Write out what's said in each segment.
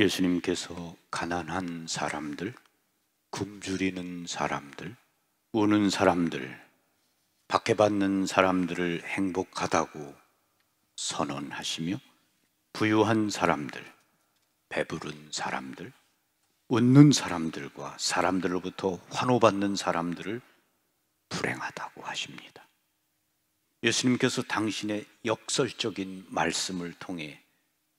예수님께서 가난한 사람들, 굶주리는 사람들, 우는 사람들, 박해받는 사람들을 행복하다고 선언하시며 부유한 사람들, 배부른 사람들, 웃는 사람들과 사람들로부터 환호받는 사람들을 불행하다고 하십니다. 예수님께서 당신의 역설적인 말씀을 통해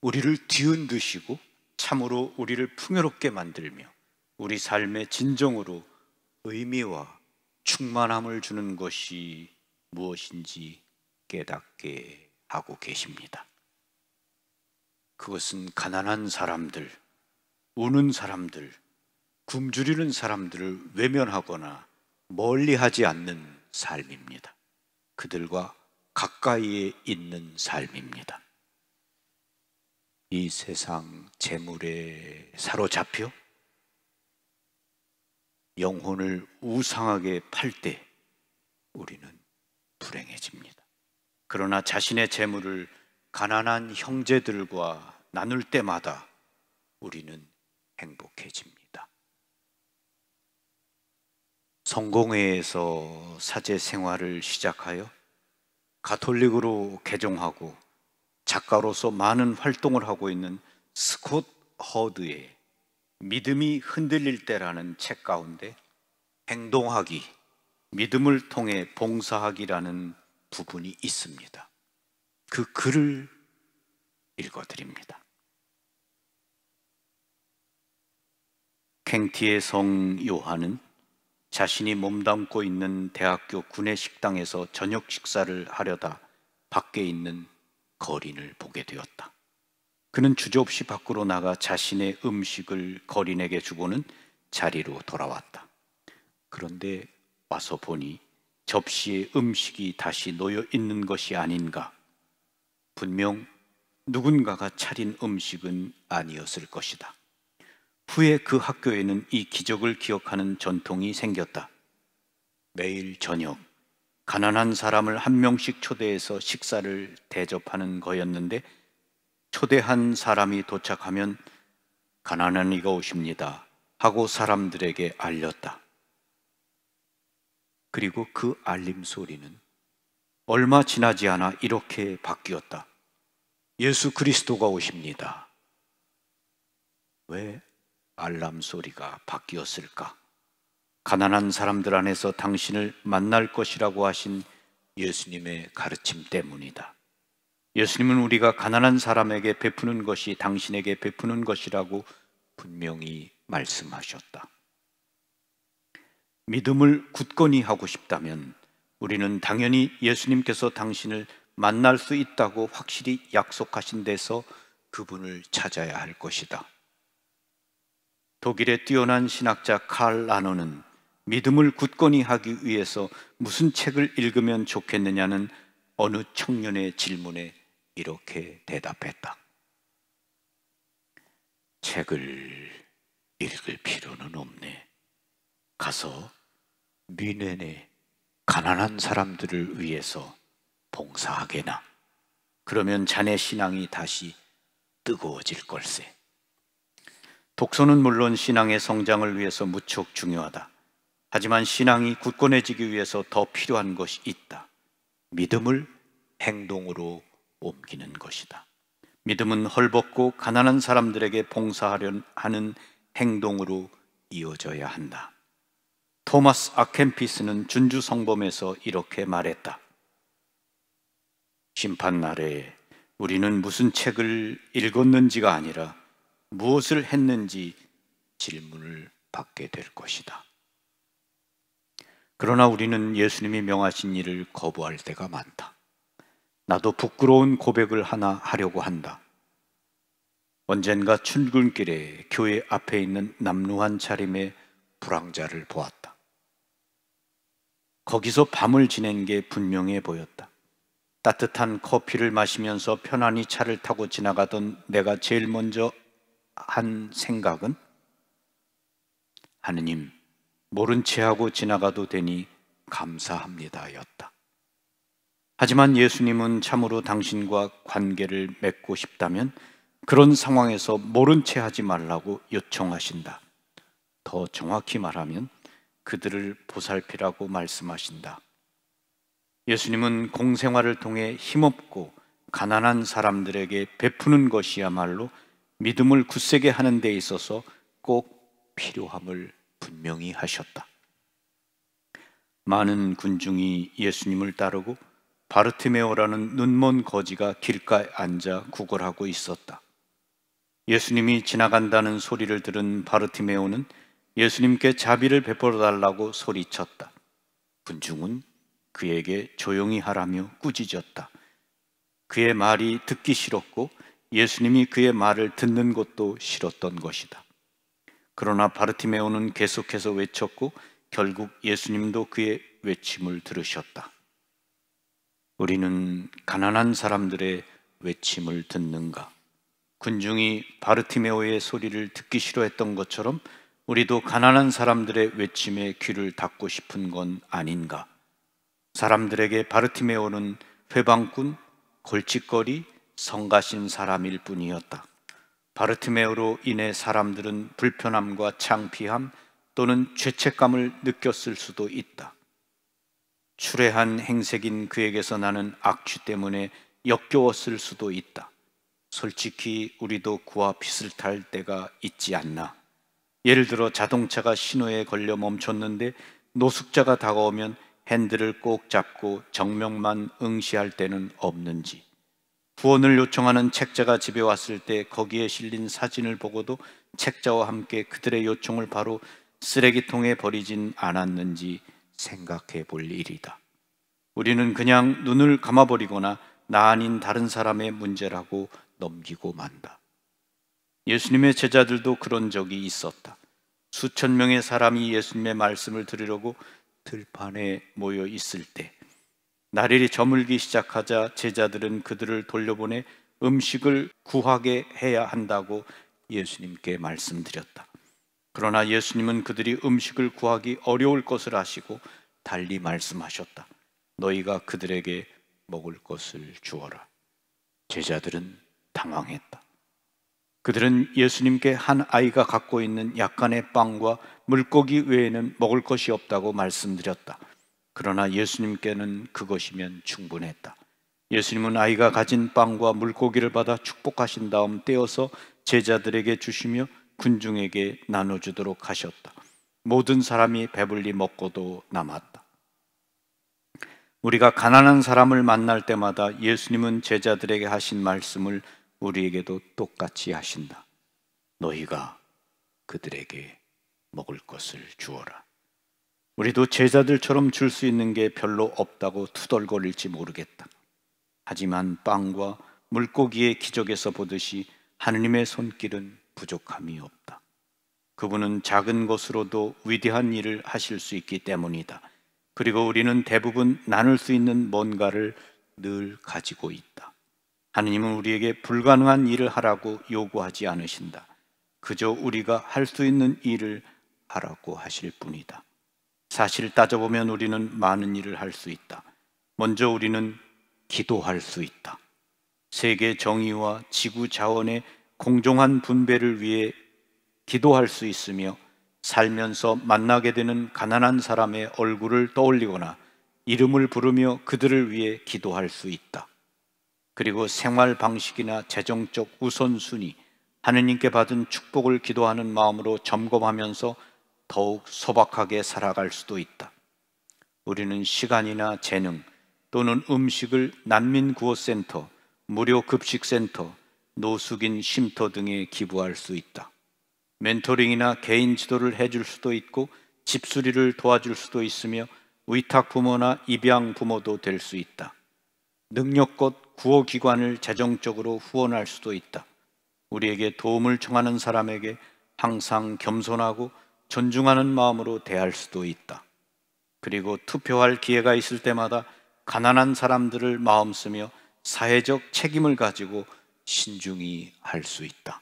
우리를 뒤흔드시고 참으로 우리를 풍요롭게 만들며 우리 삶의 진정으로 의미와 충만함을 주는 것이 무엇인지 깨닫게 하고 계십니다. 그것은 가난한 사람들, 우는 사람들, 굶주리는 사람들을 외면하거나 멀리하지 않는 삶입니다. 그들과 가까이에 있는 삶입니다. 이 세상 재물에 사로잡혀 영혼을 우상하게 팔 때 우리는 불행해집니다. 그러나 자신의 재물을 가난한 형제들과 나눌 때마다 우리는 행복해집니다. 성공회에서 사제 생활을 시작하여 가톨릭으로 개종하고 작가로서 많은 활동을 하고 있는 스콧 허드의 믿음이 흔들릴 때라는 책 가운데 행동하기, 믿음을 통해 봉사하기라는 부분이 있습니다. 그 글을 읽어드립니다. 캥티의 성 요한은 자신이 몸담고 있는 대학교 구내식당에서 저녁 식사를 하려다 밖에 있는 거린을 보게 되었다. 그는 주저없이 밖으로 나가 자신의 음식을 거린에게 주고는 자리로 돌아왔다. 그런데 와서 보니 접시에 음식이 다시 놓여 있는 것이 아닌가. 분명 누군가가 차린 음식은 아니었을 것이다. 후에 그 학교에는 이 기적을 기억하는 전통이 생겼다. 매일 저녁 가난한 사람을 한 명씩 초대해서 식사를 대접하는 거였는데 초대한 사람이 도착하면 가난한 이가 오십니다 하고 사람들에게 알렸다. 그리고 그 알림 소리는 얼마 지나지 않아 이렇게 바뀌었다. 예수 그리스도가 오십니다. 왜 알람 소리가 바뀌었을까? 가난한 사람들 안에서 당신을 만날 것이라고 하신 예수님의 가르침 때문이다. 예수님은 우리가 가난한 사람에게 베푸는 것이 당신에게 베푸는 것이라고 분명히 말씀하셨다. 믿음을 굳건히 하고 싶다면 우리는 당연히 예수님께서 당신을 만날 수 있다고 확실히 약속하신 데서 그분을 찾아야 할 것이다. 독일의 뛰어난 신학자 칼 라너는 믿음을 굳건히 하기 위해서 무슨 책을 읽으면 좋겠느냐는 어느 청년의 질문에 이렇게 대답했다. 책을 읽을 필요는 없네. 가서 미네네 가난한 사람들을 위해서 봉사하게나. 그러면 자네 신앙이 다시 뜨거워질 걸세. 독서는 물론 신앙의 성장을 위해서 무척 중요하다. 하지만 신앙이 굳건해지기 위해서 더 필요한 것이 있다. 믿음을 행동으로 옮기는 것이다. 믿음은 헐벗고 가난한 사람들에게 봉사하려 하는 행동으로 이어져야 한다. 토마스 아켄피스는 준주 성범에서 이렇게 말했다. 심판날에 우리는 무슨 책을 읽었는지가 아니라 무엇을 했는지 질문을 받게 될 것이다. 그러나 우리는 예수님이 명하신 일을 거부할 때가 많다. 나도 부끄러운 고백을 하나 하려고 한다. 언젠가 출근길에 교회 앞에 있는 남루한 차림의 불황자를 보았다. 거기서 밤을 지낸 게 분명해 보였다. 따뜻한 커피를 마시면서 편안히 차를 타고 지나가던 내가 제일 먼저 한 생각은 하느님, 모른 채 하고 지나가도 되니 감사합니다 였다. 하지만 예수님은 참으로 당신과 관계를 맺고 싶다면 그런 상황에서 모른 채 하지 말라고 요청하신다. 더 정확히 말하면 그들을 보살피라고 말씀하신다. 예수님은 공생활을 통해 힘없고 가난한 사람들에게 베푸는 것이야말로 믿음을 굳세게 하는 데 있어서 꼭 필요함을 분명히 하셨다. 많은 군중이 예수님을 따르고 바르티메오라는 눈먼 거지가 길가에 앉아 구걸하고 있었다. 예수님이 지나간다는 소리를 들은 바르티메오는 예수님께 자비를 베풀어 달라고 소리쳤다. 군중은 그에게 조용히 하라며 꾸짖었다. 그의 말이 듣기 싫었고 예수님이 그의 말을 듣는 것도 싫었던 것이다. 그러나 바르티메오는 계속해서 외쳤고 결국 예수님도 그의 외침을 들으셨다. 우리는 가난한 사람들의 외침을 듣는가? 군중이 바르티메오의 소리를 듣기 싫어했던 것처럼 우리도 가난한 사람들의 외침에 귀를 닫고 싶은 건 아닌가? 사람들에게 바르티메오는 회방꾼, 골칫거리, 성가신 사람일 뿐이었다. 바르티메오로 인해 사람들은 불편함과 창피함 또는 죄책감을 느꼈을 수도 있다. 추레한 행색인 그에게서 나는 악취 때문에 역겨웠을 수도 있다. 솔직히 우리도 그와 비슷할 때가 있지 않나? 예를 들어 자동차가 신호에 걸려 멈췄는데 노숙자가 다가오면 핸들을 꼭 잡고 정명만 응시할 때는 없는지, 구원을 요청하는 책자가 집에 왔을 때 거기에 실린 사진을 보고도 책자와 함께 그들의 요청을 바로 쓰레기통에 버리진 않았는지 생각해 볼 일이다. 우리는 그냥 눈을 감아버리거나 나 아닌 다른 사람의 문제라고 넘기고 만다. 예수님의 제자들도 그런 적이 있었다. 수천 명의 사람이 예수님의 말씀을 들으려고 들판에 모여 있을 때 날이 저물기 시작하자 제자들은 그들을 돌려보내 음식을 구하게 해야 한다고 예수님께 말씀드렸다. 그러나 예수님은 그들이 음식을 구하기 어려울 것을 아시고 달리 말씀하셨다. 너희가 그들에게 먹을 것을 주어라. 제자들은 당황했다. 그들은 예수님께 한 아이가 갖고 있는 약간의 빵과 물고기 외에는 먹을 것이 없다고 말씀드렸다. 그러나 예수님께는 그것이면 충분했다. 예수님은 아이가 가진 빵과 물고기를 받아 축복하신 다음 떼어서 제자들에게 주시며 군중에게 나눠주도록 하셨다. 모든 사람이 배불리 먹고도 남았다. 우리가 가난한 사람을 만날 때마다 예수님은 제자들에게 하신 말씀을 우리에게도 똑같이 하신다. 너희가 그들에게 먹을 것을 주어라. 우리도 제자들처럼 줄 수 있는 게 별로 없다고 투덜거릴지 모르겠다. 하지만 빵과 물고기의 기적에서 보듯이 하느님의 손길은 부족함이 없다. 그분은 작은 것으로도 위대한 일을 하실 수 있기 때문이다. 그리고 우리는 대부분 나눌 수 있는 뭔가를 늘 가지고 있다. 하느님은 우리에게 불가능한 일을 하라고 요구하지 않으신다. 그저 우리가 할 수 있는 일을 하라고 하실 뿐이다. 사실 따져보면 우리는 많은 일을 할 수 있다. 먼저 우리는 기도할 수 있다. 세계 정의와 지구 자원의 공정한 분배를 위해 기도할 수 있으며 살면서 만나게 되는 가난한 사람의 얼굴을 떠올리거나 이름을 부르며 그들을 위해 기도할 수 있다. 그리고 생활 방식이나 재정적 우선순위, 하느님께 받은 축복을 기도하는 마음으로 점검하면서 더욱 소박하게 살아갈 수도 있다. 우리는 시간이나 재능 또는 음식을 난민구호센터, 무료급식센터, 노숙인 쉼터 등에 기부할 수 있다. 멘토링이나 개인 지도를 해줄 수도 있고 집수리를 도와줄 수도 있으며 위탁 부모나 입양 부모도 될 수 있다. 능력껏 구호기관을 재정적으로 후원할 수도 있다. 우리에게 도움을 청하는 사람에게 항상 겸손하고 존중하는 마음으로 대할 수도 있다. 그리고 투표할 기회가 있을 때마다 가난한 사람들을 마음 쓰며 사회적 책임을 가지고 신중히 할 수 있다.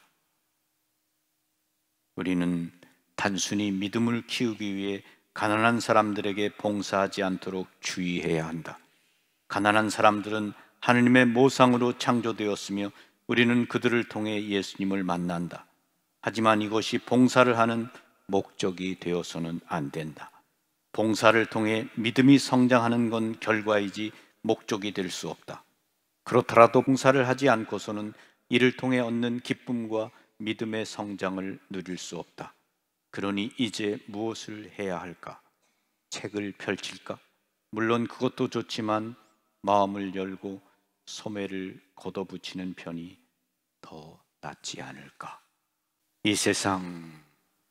우리는 단순히 믿음을 키우기 위해 가난한 사람들에게 봉사하지 않도록 주의해야 한다. 가난한 사람들은 하느님의 모상으로 창조되었으며 우리는 그들을 통해 예수님을 만난다. 하지만 이것이 봉사를 하는 목적이 되어서는 안 된다. 봉사를 통해 믿음이 성장하는 건 결과이지 목적이 될 수 없다. 그렇더라도 봉사를 하지 않고서는 이를 통해 얻는 기쁨과 믿음의 성장을 누릴 수 없다. 그러니 이제 무엇을 해야 할까? 책을 펼칠까? 물론 그것도 좋지만 마음을 열고 소매를 걷어붙이는 편이 더 낫지 않을까? 이 세상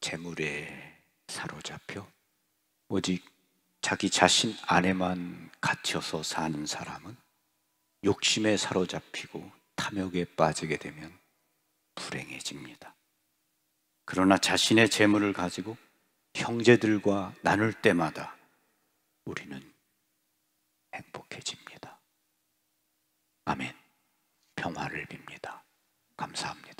재물에 사로잡혀 오직 자기 자신 안에만 갇혀서 사는 사람은 욕심에 사로잡히고 탐욕에 빠지게 되면 불행해집니다. 그러나 자신의 재물을 가지고 형제들과 나눌 때마다 우리는 행복해집니다. 아멘. 평화를 빕니다. 감사합니다.